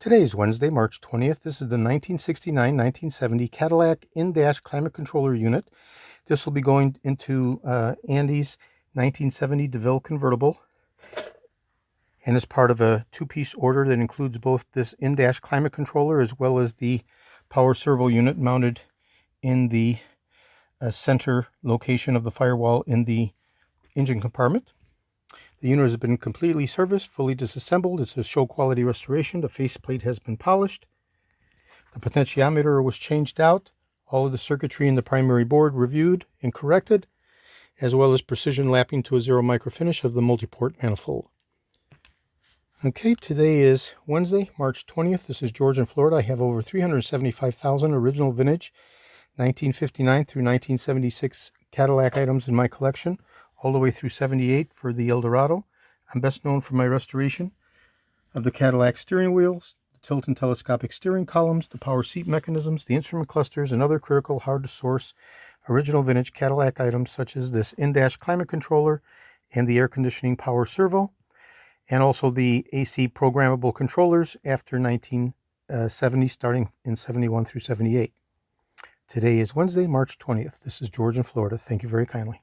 Today is Wednesday, March 20th. This is the 1969-1970 Cadillac in-dash climate controller unit. This will be going into Andy's 1970 DeVille convertible, and is part of a two-piece order that includes both this in-dash climate controller as well as the power servo unit mounted in the center location of the firewall in the engine compartment. The unit has been completely serviced, fully disassembled. It's a show quality restoration. The faceplate has been polished. The potentiometer was changed out. All of the circuitry in the primary board reviewed and corrected, as well as precision lapping to a zero micro finish of the multi-port manifold. Okay, today is Wednesday, March 20th. This is George in Florida. I have over 375,000 original vintage 1959 through 1976 Cadillac items in my collection, all the way through 78 for the Eldorado. I'm best known for my restoration of the Cadillac steering wheels, the tilt and telescopic steering columns, the power seat mechanisms, the instrument clusters, and other critical, hard-to-source original vintage Cadillac items such as this in-dash climate controller and the air conditioning power servo, and also the AC programmable controllers after 1970, starting in 71 through 78. Today is Wednesday, March 20th. This is George in Florida. Thank you very kindly.